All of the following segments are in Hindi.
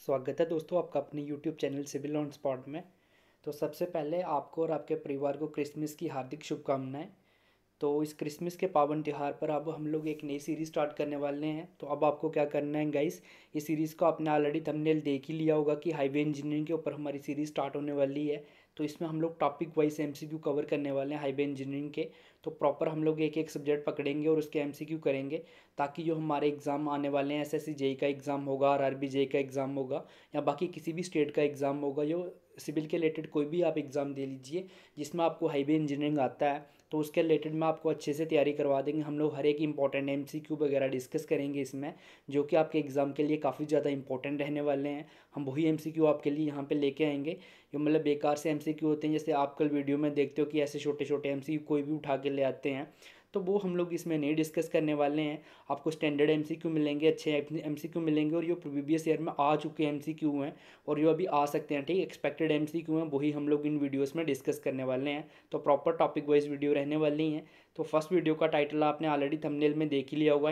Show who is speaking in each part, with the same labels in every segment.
Speaker 1: स्वागत है दोस्तों आपका अपने YouTube channel civil on spot में। तो सबसे पहले आपको और आपके परिवार को क्रिसमस की हार्दिक शुभकामनाएं। तो इस क्रिसमस के पावन त्यौहार पर अब हम लोग एक नई सीरीज़ स्टार्ट करने वाले हैं। तो अब आपको क्या करना है गाइस, इस सीरीज़ को आपने ऑलरेडी थंबनेल देख ही लिया होगा कि हाईवे इंजीनियरिंग के ऊपर हमारी सीरीज़ स्टार्ट होने वाली है। तो इसमें हम लोग टॉपिक वाइज एमसीक्यू कवर करने वाले हैं हाईवे इंजीनियरिंग के। तो प्रॉपर हम लोग एक एक सब्जेक्ट पकड़ेंगे और उसके एमसीक्यू करेंगे, ताकि जो हमारे एग्ज़ाम आने वाले हैं, एसएससी जेई का एग्ज़ाम होगा, आरआरबी जेई का एग्ज़ाम होगा, या बाकी किसी भी स्टेट का एग्ज़ाम होगा, जो सिविल के रिलेटेड कोई भी आप एग्ज़ाम दे लीजिए जिसमें आपको हाईवे इंजीनियरिंग आता है, तो उसके रिलेटेड में आपको अच्छे से तैयारी करवा देंगे। हम लोग हर एक इंपॉर्टेंट एमसीक्यू वगैरह डिस्कस करेंगे इसमें, जो कि आपके एग्ज़ाम के लिए काफ़ी ज़्यादा इंपॉर्टेंट रहने वाले हैं। हम वही एमसीक्यू आपके लिए यहाँ पे लेके आएंगे जो मतलब बेकार से एमसीक्यू होते हैं, जैसे आप कल वीडियो में देखते हो कि ऐसे छोटे छोटे एमसीक्यू कोई भी उठा के ले आते हैं, तो वो हम लोग इसमें नहीं डिस्कस करने वाले हैं। आपको स्टैंडर्ड एमसीक्यू मिलेंगे, अच्छे एमसीक्यू मिलेंगे, और जो प्रीवियस ईयर में आ चुके एमसीक्यू हैं और जो अभी आ सकते हैं, ठीक एक्सपेक्टेड एमसीक्यू हैं, वही हम लोग इन वीडियोस में डिस्कस करने वाले हैं। तो प्रॉपर टॉपिक वाइज वीडियो रहने वाली हैं। तो फर्स्ट वीडियो का टाइटल आपने ऑलरेडी थंबनेल में देख ही लिया होगा,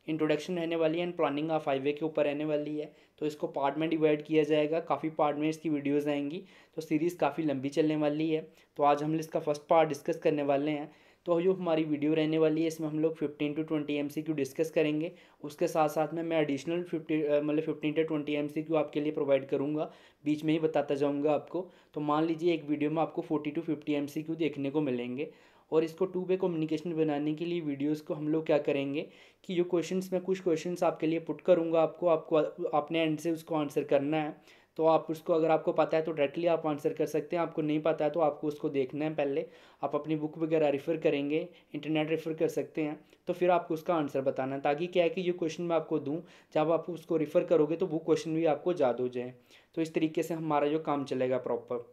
Speaker 1: इंट्रोडक्शन रहने वाली है एंड प्लानिंग ऑफ हाईवे के ऊपर रहने वाली है। तो इसको पार्ट में डिवाइड किया जाएगा, काफ़ी पार्ट में इसकी वीडियोज़ आएंगी, तो सीरीज़ काफ़ी लंबी चलने वाली है। तो आज हम इसका फर्स्ट पार्ट डिस्कस करने वाले हैं। तो जो हमारी वीडियो रहने वाली है, इसमें हम लोग 15 to 20 एमसीक्यू डिस्कस करेंगे। उसके साथ साथ में मैं एडिशनल 15 to 20 एमसीक्यू आपके लिए प्रोवाइड करूँगा, बीच में ही बताता जाऊँगा आपको। तो मान लीजिए एक वीडियो में आपको 40 to 50 एमसीक्यू देखने को मिलेंगे। और इसको टू वे कम्युनिकेशन बनाने के लिए वीडियोस को हम लोग क्या करेंगे कि जो क्वेश्चंस, मैं कुछ क्वेश्चंस आपके लिए पुट करूँगा, आपको आपको अपने एंड से उसको आंसर करना है। तो आप उसको, अगर आपको पता है तो डायरेक्टली आप आंसर कर सकते हैं, आपको नहीं पता है तो आपको उसको देखना है पहले। आप अपनी बुक वगैरह रेफ़र करेंगे, इंटरनेट रेफ़र कर सकते हैं, तो फिर आपको उसका आंसर बताना है, ताकि क्या है कि जो क्वेश्चन मैं आपको दूँ, जब आप उसको रेफ़र करोगे तो वो क्वेश्चन भी आपको याद हो जाए। तो इस तरीके से हमारा जो काम चलेगा प्रॉपर।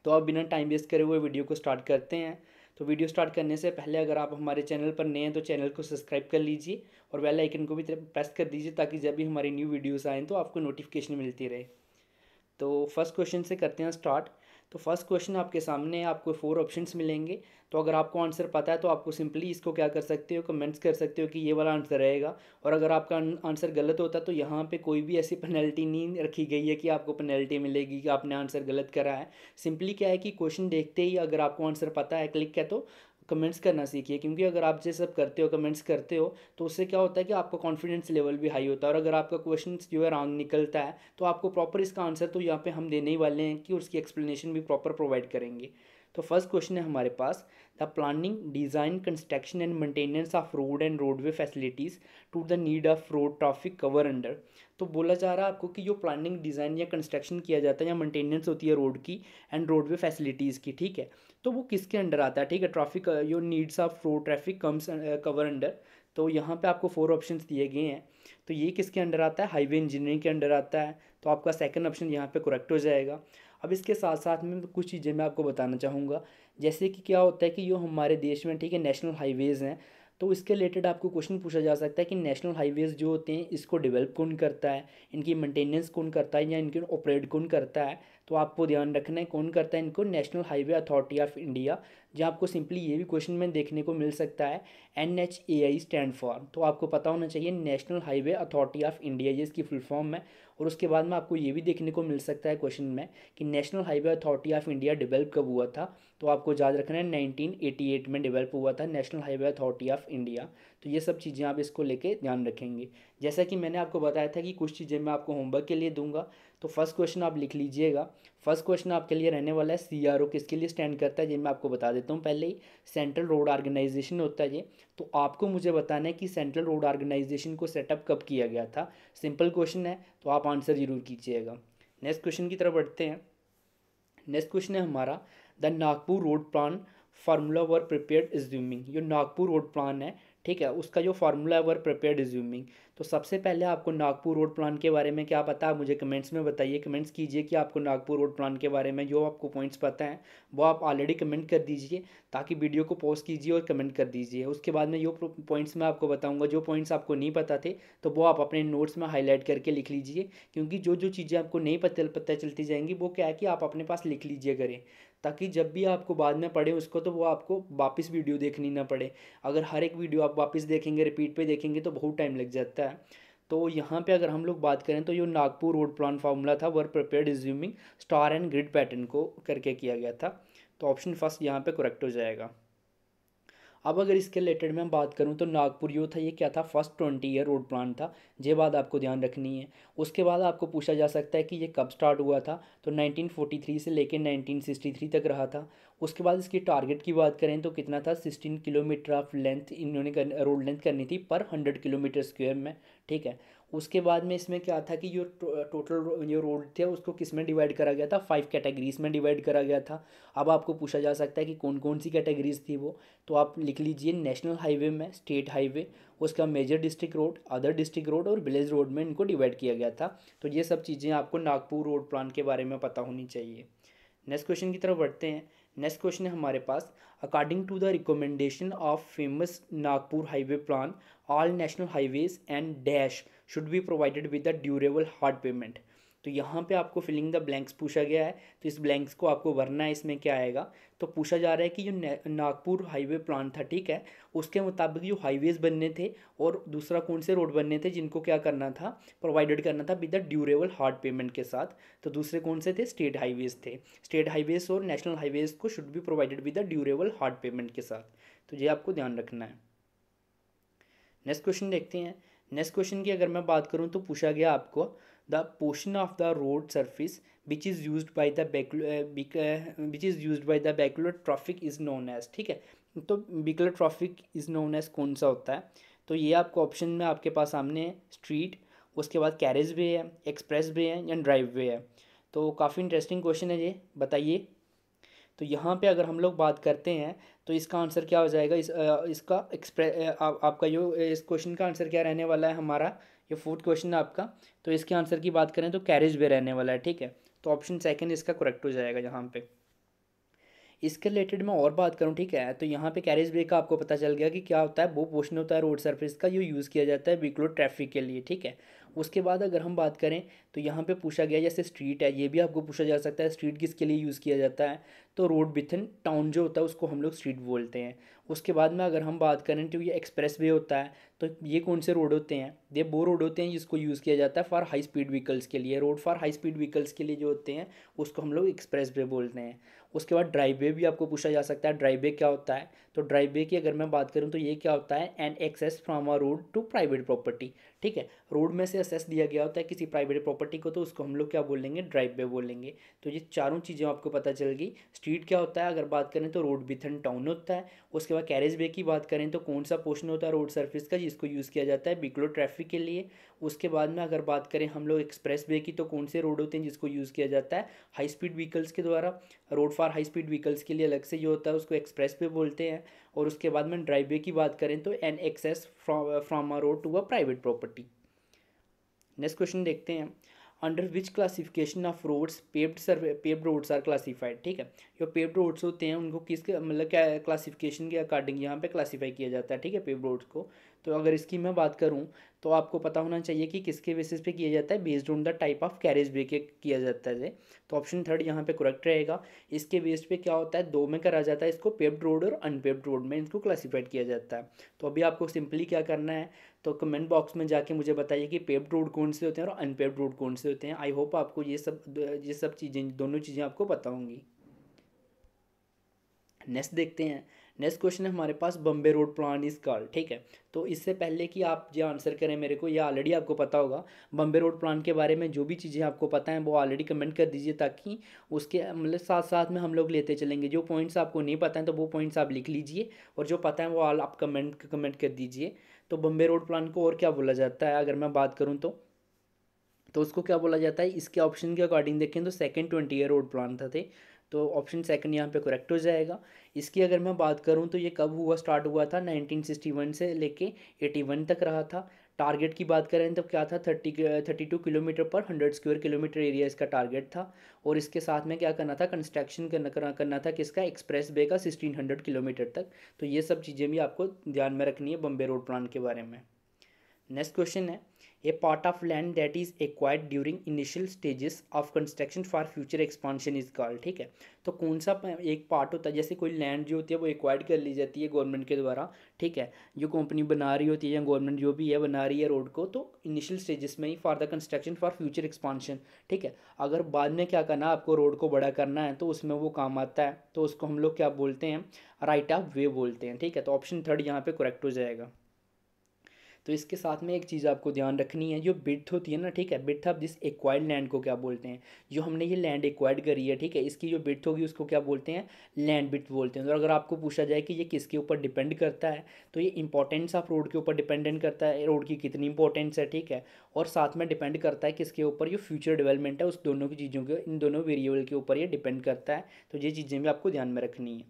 Speaker 1: तो अब बिना टाइम वेस्ट करे हुए वीडियो को स्टार्ट करते हैं। तो वीडियो स्टार्ट करने से पहले अगर आप हमारे चैनल पर नए हैं तो चैनल को सब्सक्राइब कर लीजिए और बेल आइकन को भी प्रेस कर दीजिए, ताकि जब भी हमारी न्यू वीडियोस आएँ तो आपको नोटिफिकेशन मिलती रहे। तो फर्स्ट क्वेश्चन से करते हैं स्टार्ट। तो फर्स्ट क्वेश्चन आपके सामने है, आपको 4 ऑप्शंस मिलेंगे। तो अगर आपको आंसर पता है तो आपको सिंपली इसको क्या कर सकते हो, कमेंट्स कर सकते हो कि ये वाला आंसर रहेगा। और अगर आपका आंसर गलत होता है तो यहाँ पे कोई भी ऐसी पेनल्टी नहीं रखी गई है कि आपको पेनल्टी मिलेगी कि आपने आंसर गलत करा है। सिंपली क्या है कि क्वेश्चन देखते ही अगर आपको आंसर पता है, क्लिक है, तो कमेंट्स करना सीखिए, क्योंकि अगर आप ये सब करते हो, कमेंट्स करते हो, तो उससे क्या होता है कि आपका कॉन्फिडेंस लेवल भी हाई होता है। और अगर आपका क्वेश्चन जो है रॉन्ग निकलता है तो आपको प्रॉपर इसका आंसर तो यहाँ पे हम देने ही वाले हैं कि उसकी एक्सप्लेनेशन भी प्रॉपर प्रोवाइड करेंगे। तो फर्स्ट क्वेश्चन है हमारे पास, the planning, design, construction and maintenance of road and roadway facilities to the need of road traffic cover under. तो बोला जा रहा है आपको कि जो प्लानिंग, डिज़ाइन या कंस्ट्रक्शन किया जाता है या मेंटेनेंस होती है रोड की एंड रोडवे फैसिलिटीज़ की, ठीक है, तो वो किसके अंडर आता है, ठीक है, ट्रैफिक, जो needs of road traffic comes cover under. तो यहाँ पे आपको 4 ऑप्शंस दिए गए हैं। तो ये किसके अंडर आता है, हाईवे इंजीनियरिंग के अंडर आता है। तो आपका सेकंड ऑप्शन यहाँ पे करेक्ट हो जाएगा। अब इसके साथ साथ में कुछ चीज़ें मैं आपको बताना चाहूँगा, जैसे कि क्या होता है कि जो हमारे देश में, ठीक है, नेशनल हाईवेज़ हैं, तो इसके रिलेटेड आपको क्वेश्चन पूछा जा सकता है कि नेशनल हाईवेज़ जो होते हैं इसको डेवलप कौन करता है, इनकी मेंटेनेंस कौन करता है, या इनके ऑपरेट कौन करता है। तो आपको ध्यान रखना है कौन करता है इनको, national highway authority of India. जहाँ आपको सिंपली ये भी क्वेश्चन में देखने को मिल सकता है, NHAI स्टैंड फॉर। तो आपको पता होना चाहिए national highway authority of India, ये इसकी फुल फॉर्म है। और उसके बाद में आपको ये भी देखने को मिल सकता है क्वेश्चन में कि national highway authority of India develop कब हुआ था। तो आपको याद रखना है 1988 में डेवलप हुआ था national highway authority of India. तो ये सब चीज़ें आप इसको लेके ध्यान रखेंगे। जैसा कि मैंने आपको बताया था कि कुछ चीज़ें मैं आपको होमवर्क के लिए दूंगा। तो फर्स्ट क्वेश्चन आप लिख लीजिएगा। फर्स्ट क्वेश्चन आपके लिए रहने वाला है, CRO किसके लिए स्टैंड करता है, ये मैं आपको बता देता हूँ पहले ही। सेंट्रल रोड ऑर्गेनाइजेशन होता है ये। तो आपको मुझे बताना है कि सेंट्रल रोड ऑर्गेनाइजेशन को सेटअप कब किया गया था। सिंपल क्वेश्चन है, तो आप आंसर जरूर कीजिएगा। नेक्स्ट क्वेश्चन की तरफ बढ़ते हैं। नेक्स्ट क्वेश्चन है हमारा, the Nagpur road plan formula were prepared assuming. जो नागपुर रोड प्लान है, ठीक है, उसका जो फार्मूला वर प्रिपेयर्ड एज्यूमिंग। तो सबसे पहले आपको नागपुर रोड प्लान के बारे में क्या पता है, मुझे कमेंट्स में बताइए, कमेंट्स कीजिए कि आपको नागपुर रोड प्लान के बारे में जो आपको पॉइंट्स पता हैं वो आप ऑलरेडी कमेंट कर दीजिए, ताकि वीडियो को पॉज कीजिए और कमेंट कर दीजिए। उसके बाद में जो पॉइंट्स मैं आपको बताऊंगा, जो पॉइंट्स आपको नहीं पता थे, तो वो आप अपने नोट्स में हाईलाइट करके लिख लीजिए, क्योंकि जो जो चीज़ें आपको नहीं पता चलती जाएंगी वो क्या है कि आप अपने पास लिख लीजिए करें, ताकि जब भी आपको बाद में पढ़े उसको तो वो आपको वापस वीडियो देखनी ना पड़े। अगर हर एक वीडियो आप वापस देखेंगे, रिपीट पे देखेंगे, तो बहुत टाइम लग जाता है। तो यहाँ पे अगर हम लोग बात करें तो ये नागपुर रोड प्लान फार्मूला था वर prepared assuming star and grid pattern को करके किया गया था। तो ऑप्शन फर्स्ट यहाँ पे करेक्ट हो जाएगा। अब अगर इसके रिलेटेड मैं बात करूं तो नागपुर यो था, ये क्या था, फर्स्ट 20 ईयर रोड प्लान था। ये बात आपको ध्यान रखनी है। उसके बाद आपको पूछा जा सकता है कि ये कब स्टार्ट हुआ था, तो 1943 से लेकर 1963 तक रहा था। उसके बाद इसकी टारगेट की बात करें तो कितना था, 16 किलोमीटर ऑफ लेंथ इन्होंने रोड लेंथ करनी थी पर 100 किलोमीटर स्क्वायर में, ठीक है। उसके बाद में इसमें क्या था कि जो टोटल जो रोड थे उसको किस में डिवाइड करा गया था, 5 कैटेगरीज में डिवाइड करा गया था। अब आपको पूछा जा सकता है कि कौन कौन सी कैटेगरीज थी वो, तो आप लिख लीजिए नेशनल हाईवे में, स्टेट हाईवे, उसका major district road, other district road और विलेज रोड में इनको डिवाइड किया गया था। तो ये सब चीज़ें आपको नागपुर रोड प्लान के बारे में पता होनी चाहिए। नेक्स्ट क्वेश्चन की तरफ बढ़ते हैं। नेक्स्ट क्वेश्चन है हमारे पास, according to the recommendation of famous Nagpur highway plan all national highways and dash should be provided with the durable hard pavement. तो यहाँ पे आपको फिलिंग द ब्लैंक्स पूछा गया है, तो इस ब्लैंक्स को आपको भरना है। इसमें क्या आएगा, तो पूछा जा रहा है कि जो नागपुर हाईवे प्लान था, ठीक है, उसके मुताबिक जो हाईवेज बनने थे और दूसरा कौन से रोड बनने थे जिनको क्या करना था, प्रोवाइडेड करना था with the durable hard payment के साथ। तो दूसरे कौन से थे, स्टेट हाईवेज थे। स्टेट हाईवेज और नेशनल हाईवेज को should be provided with the durable hard payment के साथ। तो ये आपको ध्यान रखना है। नेक्स्ट क्वेश्चन देखते हैं। नेक्स्ट क्वेश्चन की अगर मैं बात करूं तो पूछा गया आपको, the portion of the road surface which is used by the vehicular traffic is known as, ठीक है। तो vehicular traffic is known as कौन सा होता है, तो ये आपको ऑप्शन में आपके पास सामने है, स्ट्रीट, उसके बाद कैरेज वे है, एक्सप्रेस वे है या ड्राइव वे है। तो काफ़ी इंटरेस्टिंग क्वेश्चन है ये, बताइए। तो यहाँ पे अगर हम लोग बात करते हैं तो इसका आंसर क्या हो जाएगा, इसका आपका जो इस क्वेश्चन का आंसर क्या रहने वाला है हमारा, ये फोर्थ क्वेश्चन है आपका। तो इसके आंसर की बात करें तो कैरेज वे रहने वाला है, ठीक है। तो ऑप्शन सेकंड इसका करेक्ट हो जाएगा यहाँ पे। इसके रिलेटेड मैं और बात करूँ, ठीक है, तो यहाँ पे कैरेज वे का आपको पता चल गया कि क्या होता है, वो पोर्शन होता है रोड सरफेस का जो यूज़ किया जाता है व्हीकल ट्रैफिक के लिए, ठीक है। उसके बाद अगर हम बात करें तो यहाँ पे पूछा गया जैसे स्ट्रीट है, ये भी आपको पूछा जा सकता है स्ट्रीट किसके लिए यूज़ किया जाता है, तो रोड विथिन टाउन जो होता है उसको हम लोग स्ट्रीट बोलते हैं। उसके बाद में अगर हम बात करें तो ये एक्सप्रेस वे होता है, तो ये कौन से रोड होते हैं, ये वो रोड होते हैं जिसको यूज़ किया जाता है फॉर हाई स्पीड व्हीकल्स के लिए। Road for high speed vehicles के लिए जो होते हैं उसको हम लोग एक्सप्रेस वे बोलते हैं। उसके बाद ड्राइव वे भी आपको पूछा जा सकता है, ड्राइव वे क्या होता है, तो ड्राइव वे की अगर मैं बात करूं तो ये क्या होता है, an access from a road to private property, ठीक है। रोड में से एक्सेस दिया गया होता है किसी प्राइवेट प्रॉपर्टी को, तो उसको हम लोग क्या बोलेंगे, ड्राइव वे बोलेंगे। तो ये चारों चीज़ें आपको पता चल गई। स्ट्रीट क्या होता है अगर बात करें तो रोड विथिन टाउन होता है। उसके बाद कैरेज वे की बात करें तो कौन सा पोर्शन होता है रोड सरफेस का जिसको यूज़ किया जाता है व्हीकल ट्रैफिक के लिए। उसके बाद में अगर बात करें हम लोग एक्सप्रेस वे की, तो कौन से रोड होते हैं जिसको यूज़ किया जाता है हाई स्पीड व्हीकल्स के द्वारा। Road for high speed vehicles के लिए अलग से जो होता है उसको एक्सप्रेस वे बोलते हैं। और उसके बाद में ड्राइव वे की बात करें तो an access from a road to a private property. Next question देखते हैं, under which classification of roads paved roads are classified, ठीक है। जो पेव्ड रोड्स होते हैं उनको किस मतलब क्या क्लासिफिकेशन के अकॉर्डिंग यहाँ पे क्लासीफाई किया जाता है, ठीक है, पेव्ड रोड्स को। तो अगर इसकी मैं बात करूँ तो आपको पता होना चाहिए कि किसके बेसिस पे किया जाता है, based on the type of carriage way के किया जाता है। तो ऑप्शन थर्ड यहाँ पे करेक्ट रहेगा। इसके बेस्ड पे क्या होता है, दो में करा जाता है इसको, पेव्ड रोड और अनपेव्ड रोड में इसको क्लासीफाइड किया जाता है। तो अभी आपको सिंपली क्या करना है, तो कमेंट बॉक्स में जाके मुझे बताइए कि पेव्ड रोड कौन से होते हैं और अनपेव्ड रोड कौन से होते हैं। आई होप आपको ये सब चीज़ें, दोनों चीज़ें आपको पता होंगी। नेक्स्ट देखते हैं। नेक्स्ट क्वेश्चन है हमारे पास, Bombay road plan is called, ठीक है। तो इससे पहले कि आप जो आंसर करें मेरे को, ये ऑलरेडी आपको पता होगा बम्बे रोड प्लान के बारे में। जो भी चीज़ें आपको पता हैं वो ऑलरेडी कमेंट कर दीजिए, ताकि उसके मतलब साथ साथ में हम लोग लेते चलेंगे। जो पॉइंट्स आपको नहीं पता हैं तो वो पॉइंट्स आप लिख लीजिए, और जो पता है वो ऑल आप कमेंट कर दीजिए। तो बम्बे रोड प्लान को और क्या बोला जाता है अगर मैं बात करूँ तो उसको क्या बोला जाता है, इसके ऑप्शन के अकॉर्डिंग देखें तो सेकंड 20 ईयर रोड प्लान था थे। तो ऑप्शन सेकंड यहाँ पे करेक्ट हो जाएगा। इसकी अगर मैं बात करूँ तो ये कब हुआ, स्टार्ट हुआ था 1961 से लेके 81 तक रहा था। टारगेट की बात करें तो क्या था, 32 किलोमीटर पर 100 स्क्वायर किलोमीटर एरिया इसका टारगेट था। और इसके साथ में क्या करना था, कंस्ट्रक्शन करना था किसका, एक्सप्रेस वे का 1600 किलोमीटर तक। तो ये सब चीज़ें भी आपको ध्यान में रखनी है बम्बे रोड प्लान के बारे में। नेक्स्ट क्वेश्चन है, a part of land that is acquired during initial stages of construction for future expansion is called. ठीक है, तो कौन सा एक पार्ट होता है, जैसे कोई लैंड जो होती है वो एक्वायर्ड कर ली जाती है गवर्नमेंट के द्वारा। ठीक है, जो कंपनी बना रही होती है या गवर्नमेंट जो भी है बना रही है रोड को, तो इनिशियल स्टेजेस में ही for the construction for future expansion. ठीक है, अगर बाद में क्या करना है, आपको रोड को बड़ा करना है तो उसमें वो काम आता है, तो उसको हम लोग क्या बोलते हैं, राइट ऑफ वे बोलते हैं। ठीक है, तो ऑप्शन थर्ड यहाँ पे करेक्ट हो जाएगा। तो इसके साथ में एक चीज़ आपको ध्यान रखनी है, जो बिड्थ होती है ना, ठीक है, width of this acquired land को क्या बोलते हैं, जो हमने ये लैंड एक्वायर्ड करी है, ठीक है, इसकी जो बिड्थ होगी उसको क्या बोलते हैं, लैंड बिड्थ बोलते हैं। और अगर आपको पूछा जाए कि ये किसके ऊपर डिपेंड करता है, तो ये इंपॉर्टेंस ऑफ रोड के ऊपर डिपेंडेंट करता है, रोड की कितनी इंपॉर्टेंस है। ठीक है, और साथ में डिपेंड करता है किसके ऊपर, जो फ्यूचर डेवलपमेंट है उस दोनों की चीज़ों के, इन दोनों वेरिएबल के ऊपर ये डिपेंड करता है। तो ये चीज़ें भी आपको ध्यान में रखनी है।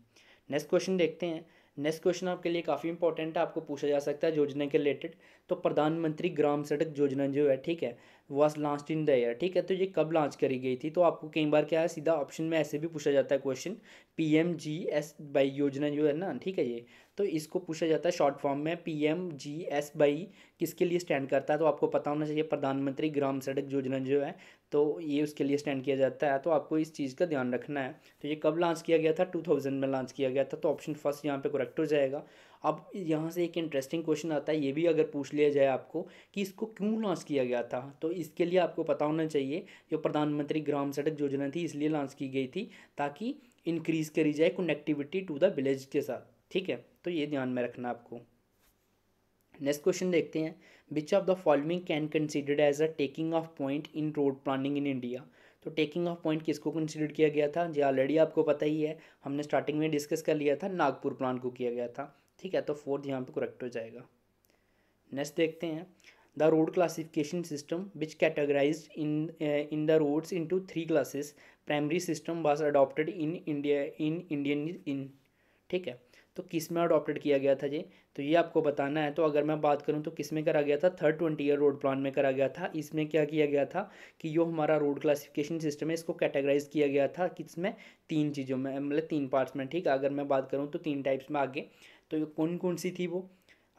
Speaker 1: नेक्स्ट क्वेश्चन देखते हैं। नेक्स्ट क्वेश्चन आपके लिए काफ़ी इंपॉर्टेंट है, आपको पूछा जा सकता है योजना के रिलेटेड। तो प्रधानमंत्री ग्राम सड़क योजना जो है, ठीक है, was launch in the year. ठीक है, तो ये कब लॉन्च करी गई थी, तो आपको कई बार क्या है, सीधा ऑप्शन में ऐसे भी पूछा जाता है क्वेश्चन, PMGS योजना जो है ना, ठीक है, ये तो इसको पूछा जाता है शॉर्ट फॉर्म में PMGS किसके लिए स्टैंड करता है, तो आपको पता होना चाहिए प्रधानमंत्री ग्राम सड़क योजना जो है, तो ये उसके लिए स्टैंड किया जाता है। तो आपको इस चीज़ का ध्यान रखना है। तो ये कब लॉन्च किया गया था, 2000 में लॉन्च किया गया था, तो ऑप्शन फर्स्ट यहाँ पे करेक्ट हो जाएगा। अब यहाँ से एक इंटरेस्टिंग क्वेश्चन आता है, ये भी अगर पूछ लिया जाए आपको कि इसको क्यों लॉन्च किया गया था, तो इसके लिए आपको पता होना चाहिए, जो प्रधानमंत्री ग्राम सड़क योजना थी इसलिए लॉन्च की गई थी ताकि इंक्रीज़ करी जाए कनेक्टिविटी टू द विलेज के साथ। ठीक है, तो ये ध्यान में रखना आपको। नेक्स्ट क्वेश्चन देखते हैं, which of the following can considered as a taking off point in road planning in India. तो टेकिंग ऑफ पॉइंट किसको कंसिडर किया गया था, जो ऑलरेडी आपको पता ही है, हमने स्टार्टिंग में डिस्कस कर लिया था, नागपुर प्लान को किया गया था। ठीक है, तो फोर्थ यहाँ पे करेक्ट हो जाएगा। नेक्स्ट देखते हैं, the road classification system which categorized in the roads into 3 classes, primary system was adopted in India in Indian in. ठीक है, तो किस में अडॉप्टेड किया गया था जी, तो ये आपको बताना है। तो अगर मैं बात करूँ तो किस में करा गया था, थर्ड 20 ईयर रोड प्लान में करा गया था। इसमें क्या किया गया था कि जो हमारा रोड क्लासिफिकेशन सिस्टम है इसको कैटेगराइज किया गया था किसमें, 3 चीज़ों में, मतलब 3 पार्ट्स में। ठीक है, अगर मैं बात करूँ तो 3 टाइप्स में आगे, तो कौन कौन सी थी वो,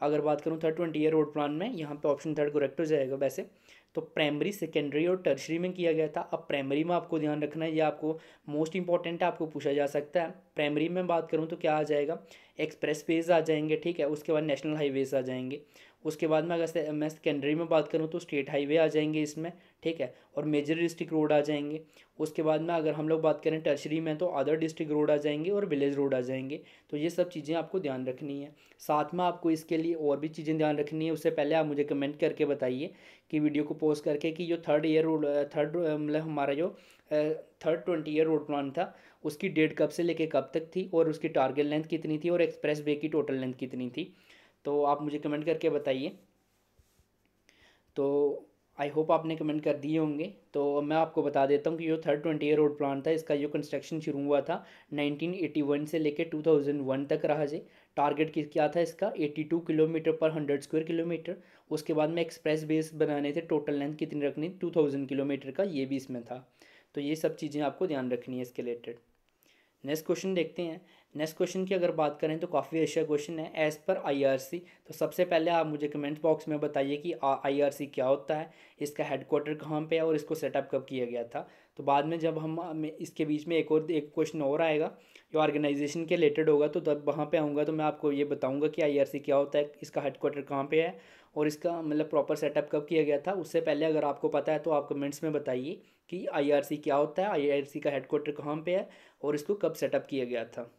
Speaker 1: अगर बात करूँ थर्ड 20 ईयर रोड प्लान में, यहाँ पे ऑप्शन थर्ड करेक्ट हो जाएगा वैसे। तो प्राइमरी, सेकेंडरी और टर्शरी में किया गया था। अब प्राइमरी में आपको ध्यान रखना है, ये आपको मोस्ट इंपॉर्टेंट है, आपको पूछा जा सकता है। प्राइमरी में बात करूँ तो क्या आ जाएगा, एक्सप्रेस वेज आ जाएंगे। ठीक है, उसके बाद नेशनल हाईवेज आ जाएंगे। उसके बाद में अगर मैं सेकेंडरी में बात करूँ तो स्टेट हाईवे आ जाएंगे इसमें। ठीक है, और मेजर डिस्ट्रिक्ट रोड आ जाएंगे। उसके बाद में अगर हम लोग बात करें टर्शरी में तो अदर डिस्ट्रिक्ट रोड आ जाएंगे और विलेज रोड आ जाएंगे। तो ये सब चीज़ें आपको ध्यान रखनी है। साथ में आपको इसके लिए और भी चीज़ें ध्यान रखनी है, उससे पहले आप मुझे कमेंट करके बताइए कि वीडियो को पॉज करके, कि जो थर्ड ईयर रोड, थर्ड मतलब हमारा जो थर्ड 20 ईयर रोड प्लान था उसकी डेट कब से लेके कब तक थी, और उसकी टारगेट लेंथ कितनी थी, और एक्सप्रेस वे की टोटल लेंथ कितनी थी। तो आप मुझे कमेंट करके बताइए। तो आई होप आपने कमेंट कर दिए होंगे। तो मैं आपको बता देता हूँ कि जो थर्ड 20 ईयर रोड प्लान था इसका जो कंस्ट्रक्शन शुरू हुआ था 1981 से लेके 2001 तक रहा जी। टारगेट क्या था इसका, 82 किलोमीटर पर 100 स्क्वायर किलोमीटर। उसके बाद में एक्सप्रेस बेस बनाने थे, टोटल लेंथ कितनी रखनी, 2000 किलोमीटर का, ये भी इसमें था। तो ये सब चीज़ें आपको ध्यान रखनी है इसके रिलेटेड। नेक्स्ट क्वेश्चन देखते हैं। नेक्स्ट क्वेश्चन की अगर बात करें तो काफ़ी अच्छा क्वेश्चन है, एज़ पर आईआरसी। तो सबसे पहले आप मुझे कमेंट बॉक्स में बताइए कि आईआरसी क्या होता है, इसका हेडक्वार्टर कहाँ पे है और इसको सेटअप कब किया गया था। तो बाद में जब हम इसके बीच में एक क्वेश्चन और आएगा जो ऑर्गेनाइजेशन के रिलेटेड होगा, तो तब वहाँ पे आऊँगा तो मैं आपको ये बताऊँगा कि आईआरसी क्या होता है, इसका हेडक्वार्टर कहाँ पे है और इसका मतलब प्रॉपर सेटअप कब किया गया था। उससे पहले अगर आपको पता है तो आप कमेंट्स में बताइए कि आईआरसी क्या होता है, आईआरसी का हेडक्वार्टर कहाँ पे है और इसको कब सेटअप किया गया था।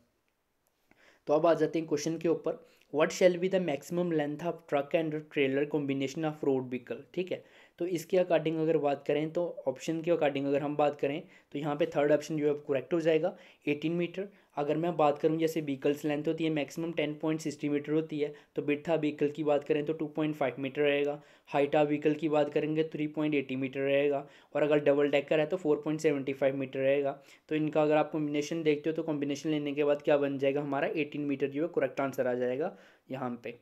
Speaker 1: तो अब आ जाते हैं क्वेश्चन के ऊपर, what shall be the maximum length of truck and trailer combination of road vehicle. ठीक है, तो इसके अकॉर्डिंग अगर बात करें तो ऑप्शन के अकॉर्डिंग अगर हम बात करें तो यहाँ पे थर्ड ऑप्शन जो है करेक्ट हो जाएगा, 18 मीटर। अगर मैं बात करूँ जैसे व्हीकल्स लेंथ होती है मैक्सिमम 10.60 मीटर होती है, तो बिड्थ ऑफ व्हीकल की बात करें तो 2.5 मीटर रहेगा। हाइट ऑफ व्हीकल की बात करेंगे 3.80 मीटर रहेगा, और अगर डबल डेकर है तो 4.75 मीटर रहेगा। तो इनका अगर आप कॉम्बिनेशन देखते हो तो कॉम्बिनेशन लेने के बाद क्या बन जाएगा, हमारा 18 मीटर जो है करेक्ट आंसर आ जाएगा यहाँ पे।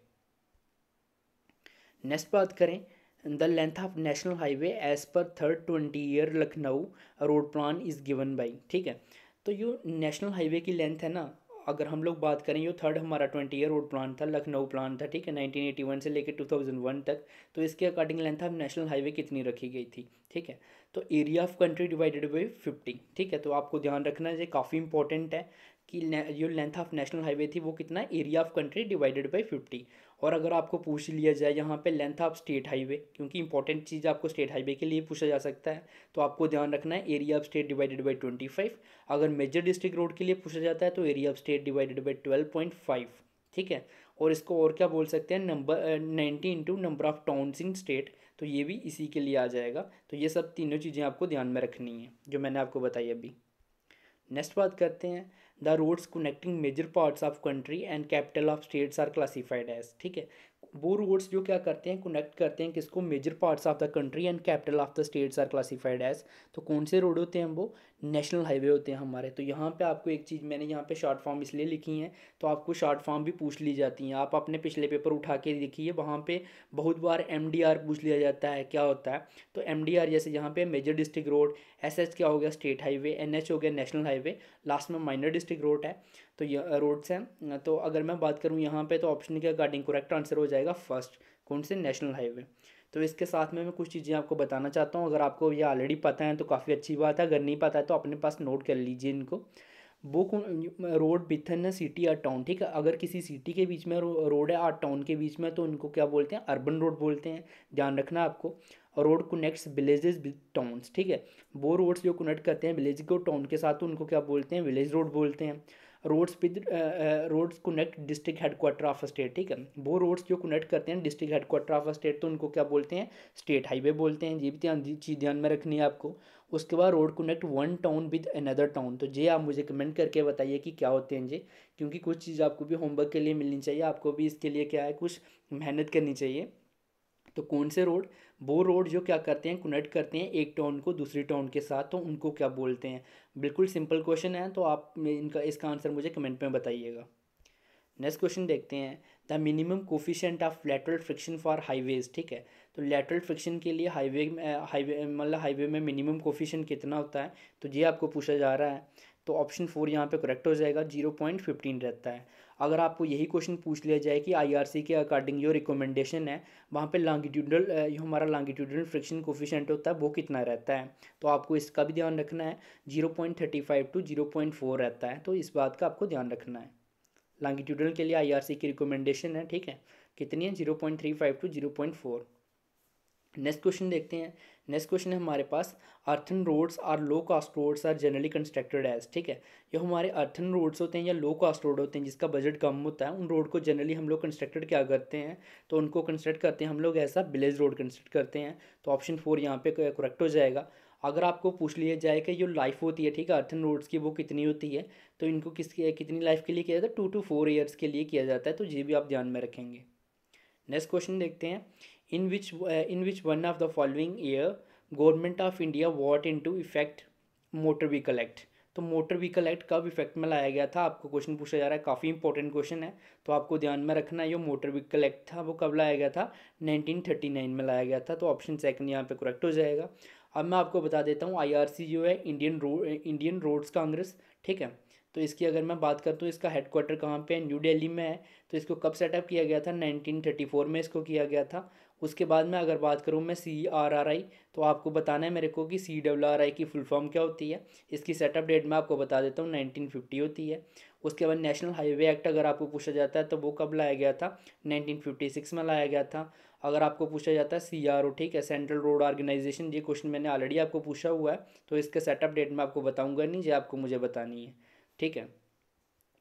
Speaker 1: नेक्स्ट बात करें, the length of national highway as per third 20 year Lucknow road plan is given by. ठीक है, तो जो नेशनल हाईवे की लेंथ है ना, अगर हम लोग बात करें, ये थर्ड हमारा 20 ईयर रोड प्लान था, लखनऊ प्लान था, ठीक है, 1981 से लेकर 2001 तक। तो इसके according length of national highway कितनी रखी गई थी, ठीक है। तो area of country divided by 50, ठीक है। तो आपको ध्यान रखना है, ये काफ़ी इंपॉर्टेंट है कि जो लेंथ ऑफ नेशनल हाईवे थी वो कितना, area of country divided by 50। और अगर आपको पूछ लिया जाए यहाँ पे लेंथ ऑफ स्टेट हाईवे, क्योंकि इंपॉर्टेंट चीज़ आपको स्टेट हाईवे के लिए पूछा जा सकता है, तो आपको ध्यान रखना है area of state divided by 25। अगर मेजर डिस्ट्रिक्ट रोड के लिए पूछा जाता है तो area of state divided by 12.5, ठीक है। और इसको और क्या बोल सकते हैं, number 90 into number of towns in state, तो ये भी इसी के लिए आ जाएगा। तो ये सब तीनों चीज़ें आपको ध्यान में रखनी है जो मैंने आपको बताई अभी। नेक्स्ट बात करते हैं, the roads connecting major parts of country and capital of states are classified as, ठीक है। वो रोड्स जो क्या करते हैं, कनेक्ट करते हैं किसको, major parts of the country and capital of the states are classified as. तो कौन से रोड होते हैं वो, नेशनल हाईवे होते हैं हमारे। तो यहाँ पे आपको एक चीज़ मैंने यहाँ पे शॉर्ट फॉर्म इसलिए लिखी है, तो आपको शॉर्ट फॉर्म भी पूछ ली जाती हैं। आप अपने पिछले पेपर उठा के देखिए, वहाँ पे बहुत बार MDR पूछ लिया जाता है, क्या होता है। तो MDR जैसे यहाँ पे मेजर डिस्ट्रिक्ट रोड, SS क्या हो गया, स्टेट हाईवे, NH हो गया नेशनल हाईवे, लास्ट में माइनर डिस्ट्रिक्ट रोड है। तो ये रोड्स हैं। तो अगर मैं बात करूँ यहाँ पे, तो ऑप्शन के अकॉर्डिंग करेक्ट आंसर हो जाएगा फर्स्ट, कौन से, नेशनल हाईवे। तो इसके साथ में मैं कुछ चीज़ें आपको बताना चाहता हूँ। अगर आपको ये ऑलरेडी पता है तो काफ़ी अच्छी बात है, अगर नहीं पता है तो अपने पास नोट कर लीजिए इनको। वो रोड बिथन सिटी और टाउन, ठीक है। अगर किसी सिटी के बीच में रोड है और टाउन के बीच में, तो उनको क्या बोलते हैं, अर्बन रोड बोलते हैं, ध्यान रखना आपको। और road connects villages with towns, ठीक है। वो रोड्स जो कनेक्ट करते हैं विलेज को टाउन के साथ, तो उनको क्या बोलते हैं, विलेज रोड बोलते हैं। Roads connect district headquarter of state, ठीक है। वो रोड्स जो कनेक्ट करते हैं डिस्ट्रिक्ट हेडक्वार्टर ऑफ स्टेट, तो उनको क्या बोलते हैं, स्टेट हाईवे बोलते हैं। ये भी चीज़ ध्यान में रखनी है आपको। उसके बाद road connect one town with another town, तो ये आप मुझे कमेंट करके बताइए कि क्या होते हैं ये, क्योंकि कुछ चीज़ आपको भी होमवर्क के लिए मिलनी चाहिए, आपको भी इसके लिए क्या है, कुछ मेहनत करनी चाहिए। तो कौन से रोड, वो रोड जो क्या करते हैं, कनेक्ट करते हैं एक टाउन को दूसरी टाउन के साथ, तो उनको क्या बोलते हैं। बिल्कुल सिंपल क्वेश्चन है, तो आप इनका इसका आंसर मुझे कमेंट में बताइएगा। नेक्स्ट क्वेश्चन देखते हैं, the minimum coefficient of lateral friction for highways, ठीक है। तो लेटरल फ्रिक्शन के लिए हाईवे में मिनिमम कोफिशिएंट कितना होता है, तो ये आपको पूछा जा रहा है। तो ऑप्शन 4 यहाँ पे करेक्ट हो जाएगा, 0.15 रहता है। अगर आपको यही क्वेश्चन पूछ लिया जाए कि IRC के अकॉर्डिंग जो रिकमेंडेशन है, वहाँ पे लॉन्गिट्यूडल जो हमारा लॉन्गिट्यूडल फ्रिक्शन कोफिशिएंट होता है वो कितना रहता है, तो आपको इसका भी ध्यान रखना है। 0.35 टू 0.4 रहता है, तो इस बात का आपको ध्यान रखना है। लॉन्गिट्यूडल के लिए IRC की रिकमेंडेशन है, ठीक है, कितनी है, 0.35 टू 0.4। नेक्स्ट क्वेश्चन देखते हैं। नेक्स्ट क्वेश्चन है हमारे पास, अर्थन रोड्स और low cost roads are generally constructed as, ठीक है। जो हमारे अर्थन रोड्स होते हैं या लो कास्ट रोड होते हैं जिसका बजट कम होता है, उन रोड को जनरली हम लोग कंस्ट्रक्टेड क्या करते हैं, तो उनको कंस्ट्रक्ट करते हैं हम लोग ऐसा विलेज रोड कंस्ट्रक्ट करते हैं। तो ऑप्शन 4 यहाँ पे करेक्ट हो जाएगा। अगर आपको पूछ लिया जाए कि जो लाइफ होती है, ठीक है, अर्थन रोड्स की वो कितनी होती है, तो इनको कितनी लाइफ के लिए किया जाता है, 2 to 4 ईयर्स के लिए किया जाता है, तो ये भी आप ध्यान में रखेंगे। नेक्स्ट क्वेश्चन देखते हैं, in which one of the following year government of India what into effect motor vehicle act. तो मोटर व्हीकल एक्ट कब इफेक्ट में लाया गया था, आपको क्वेश्चन पूछा जा रहा है, काफ़ी इंपॉर्टेंट क्वेश्चन है, तो आपको ध्यान में रखना है। जो मोटर व्हीकल एक्ट था वो कब लाया गया था, 1939 में लाया गया था, तो ऑप्शन सेकंड यहाँ पे करेक्ट हो जाएगा। अब मैं आपको बता देता हूँ, IRC जो है इंडियन रोड्स कांग्रेस, ठीक है। तो इसकी अगर मैं बात करता हूँ, इसका हेडक्वार्टर कहाँ पे है, न्यू दिल्ली में है। तो इसको कब सेटअप किया गया था, 1934 में इसको किया गया था। उसके बाद में अगर बात करूँ मैं CRRI, तो आपको बताना है मेरे को कि CRRI की फुल फॉर्म क्या होती है। इसकी सेटअप डेट मैं आपको बता देता हूँ, 1950 होती है। उसके बाद नेशनल हाईवे एक्ट अगर आपको पूछा जाता है तो वो कब लाया गया था, 1956 में लाया गया था। अगर आपको पूछा जाता है CRO, ठीक है, सेंट्रल रोड ऑर्गेनाइजेशन, ये क्वेश्चन मैंने ऑलरेडी आपको पूछा हुआ है, तो इसके सेटअप डेट मैं आपको बताऊंगा नहीं, ये आपको मुझे बतानी है, ठीक है।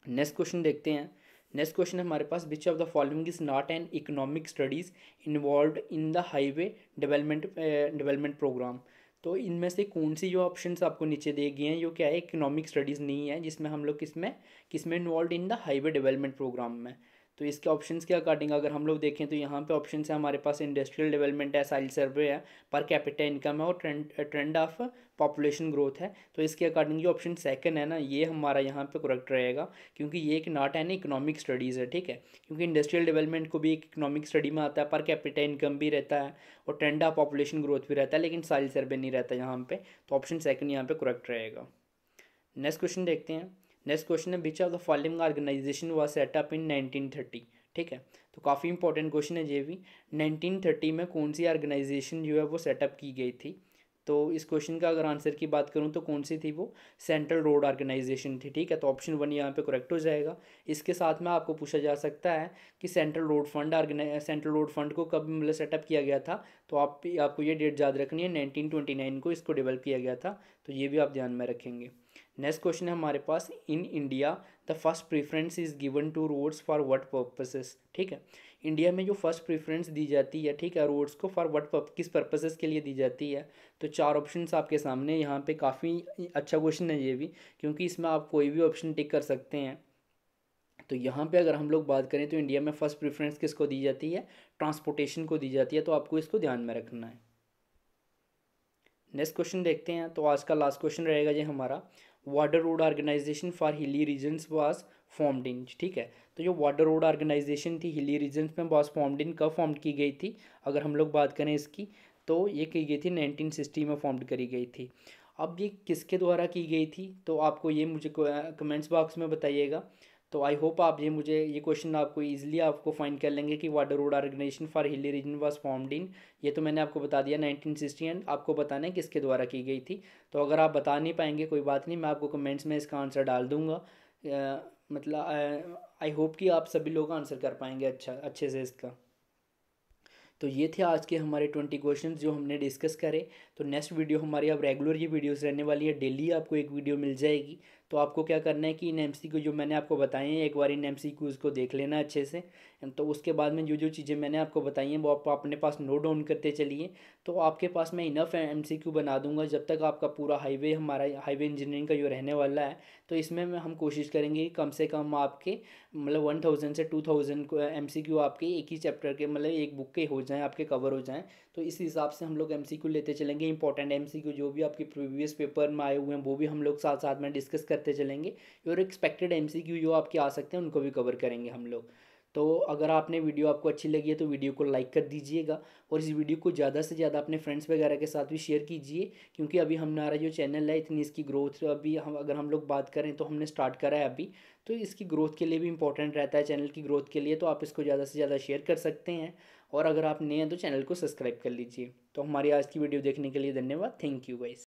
Speaker 1: नेक्स्ट क्वेश्चन देखते हैं। नेक्स्ट क्वेश्चन है हमारे पास, which of the following is not an economic studies involve in the highway development program. तो इनमें से कौन सी जो ऑप्शंस आपको नीचे दिए गए हैं, जो क्या है, इकोनॉमिक स्टडीज़ नहीं है, जिसमें हम लोग किसमें किसमें involve in the highway development programme में। तो इसके ऑप्शंस के अकॉर्डिंग अगर हम लोग देखें तो यहाँ पे ऑप्शंस है हमारे पास, इंडस्ट्रियल डेवलपमेंट है, साइल सर्वे है, पर कैपिटा इनकम है, और ट्रेंड ऑफ पॉपुलेशन ग्रोथ है। तो इसके अकॉर्डिंग जो ऑप्शन सेकंड है ना, ये हमारा यहाँ पे करेक्ट रहेगा, क्योंकि ये एक नॉट एन इकोनॉमिक स्टडीज़ है, ठीक है। क्योंकि इंडस्ट्रियल डेवलपमेंट को भी एक इकोनॉमिक स्टडी में आता है, पर कैपिटा इनकम भी रहता है और ट्रेंड ऑफ पॉपुलेशन ग्रोथ भी रहता है, लेकिन साइल सर्वे नहीं रहता यहाँ पे। तो ऑप्शन सेकंड यहाँ पे करेक्ट रहेगा। नेक्स्ट क्वेश्चन देखते हैं, नेक्स्ट क्वेश्चन है which of the following organization was set up in 1930। ठीक है, तो काफ़ी इंपॉर्टेंट क्वेश्चन है ये भी। 1930 में कौन सी ऑर्गेनाइजेशन जो है वो सेटअप की गई थी। तो इस क्वेश्चन का अगर आंसर की बात करूँ तो कौन सी थी वो, सेंट्रल रोड ऑर्गेनाइजेशन थी। ठीक है, तो ऑप्शन 1 यहाँ पे करेक्ट हो जाएगा। इसके साथ में आपको पूछा जा सकता है कि सेंट्रल रोड फंड को कब मतलब सेटअप किया गया था। तो आपको ये डेट याद रखनी है, 1929 को इसको डेवलप किया गया था। तो ये भी आप ध्यान में रखेंगे। नेक्स्ट क्वेश्चन है हमारे पास, in India the first preference is given to roads for what purposes. ठीक है, इंडिया में जो फर्स्ट प्रेफरेंस दी जाती है, ठीक है, रोड्स को फॉर व्हाट किस पर्पसेस के लिए दी जाती है। तो 4 ऑप्शंस आपके सामने यहाँ पे, काफ़ी अच्छा क्वेश्चन है ये भी, क्योंकि इसमें आप कोई भी ऑप्शन टिक कर सकते हैं। तो यहाँ पे अगर हम लोग बात करें तो इंडिया में फर्स्ट प्रेफरेंस किसको दी जाती है, ट्रांसपोर्टेशन को दी जाती है। तो आपको इसको ध्यान में रखना है। नेक्स्ट क्वेश्चन देखते हैं। तो आज का लास्ट क्वेश्चन रहेगा ये हमारा, water road organisation for hilly regions was formed in. ठीक है, तो जो वाटर रोड ऑर्गेनाइजेशन थी हिली रीजन्स में वाज फॉर्म्ड इन, कब फॉर्म की गई थी अगर हम लोग बात करें इसकी, तो ये की गई थी 1960 में फॉर्म करी गई थी। अब ये किसके द्वारा की गई थी, तो आपको ये मुझे कमेंट्स बॉक्स में बताइएगा। तो आई होप आप ये क्वेश्चन आपको ईजिली आपको फाइंड कर लेंगे कि water road organisation for hilly region was formed in, ये तो मैंने आपको बता दिया 1960, एंड आपको बताना है किसके द्वारा की गई थी। तो अगर आप बता नहीं पाएंगे कोई बात नहीं, मैं आपको कमेंट्स में इसका आंसर डाल दूंगा। मतलब आई होप कि आप सभी लोग आंसर कर पाएंगे अच्छे से इसका। तो ये थे आज के हमारे 20 क्वेश्चन जो हमने डिस्कस करे। तो नेक्स्ट वीडियो हमारी अब रेगुलर ये वीडियोस रहने वाली है, डेली आपको एक वीडियो मिल जाएगी। तो आपको क्या करना है कि इन एमसीक्यू जो मैंने आपको बताए हैं, एक बार इन एमसीक्यूज़ को देख लेना अच्छे से। तो उसके बाद में जो जो चीज़ें मैंने आपको बताई हैं वो आप अपने पास नोट डाउन करते चलिए। तो आपके पास मैं इनफ एमसीक्यू बना दूंगा जब तक आपका पूरा हमारा हाईवे इंजीनियरिंग का जो रहने वाला है। तो इसमें हम कोशिश करेंगे कि कम से कम आपके मतलब 1000 से 2000 को एमसीक्यू आपके एक ही चैप्टर के मतलब एक बुक के हो जाएं, आपके कवर हो जाएं। तो इस हिसाब से हम लोग एमसीक्यू लेते चलेंगे। इंपॉर्टेंट एमसीक्यू जो भी आपके प्रीवियस पेपर में आए हुए हैं वो भी हम लोग साथ साथ में डिस्कस करते चलेंगे, और एक्सपेक्टेड एमसीक्यू जो आपके आ सकते हैं उनको भी कवर करेंगे हम लोग। तो अगर आपने वीडियो आपको अच्छी लगी है तो वीडियो को लाइक कर दीजिएगा, और इस वीडियो को ज़्यादा से ज़्यादा अपने फ्रेंड्स वगैरह के साथ भी शेयर कीजिए, क्योंकि अभी हमारा जो चैनल है इतनी इसकी ग्रोथ अभी अगर हम लोग बात करें तो हमने स्टार्ट करा है अभी। तो इसकी ग्रोथ के लिए भी इंपॉर्टेंट रहता है चैनल की ग्रोथ के लिए, तो आप इसको ज़्यादा से ज़्यादा शेयर कर सकते हैं। और अगर आप नए हैं तो चैनल को सब्सक्राइब कर लीजिए। तो हमारी आज की वीडियो देखने के लिए धन्यवाद। Thank you guys.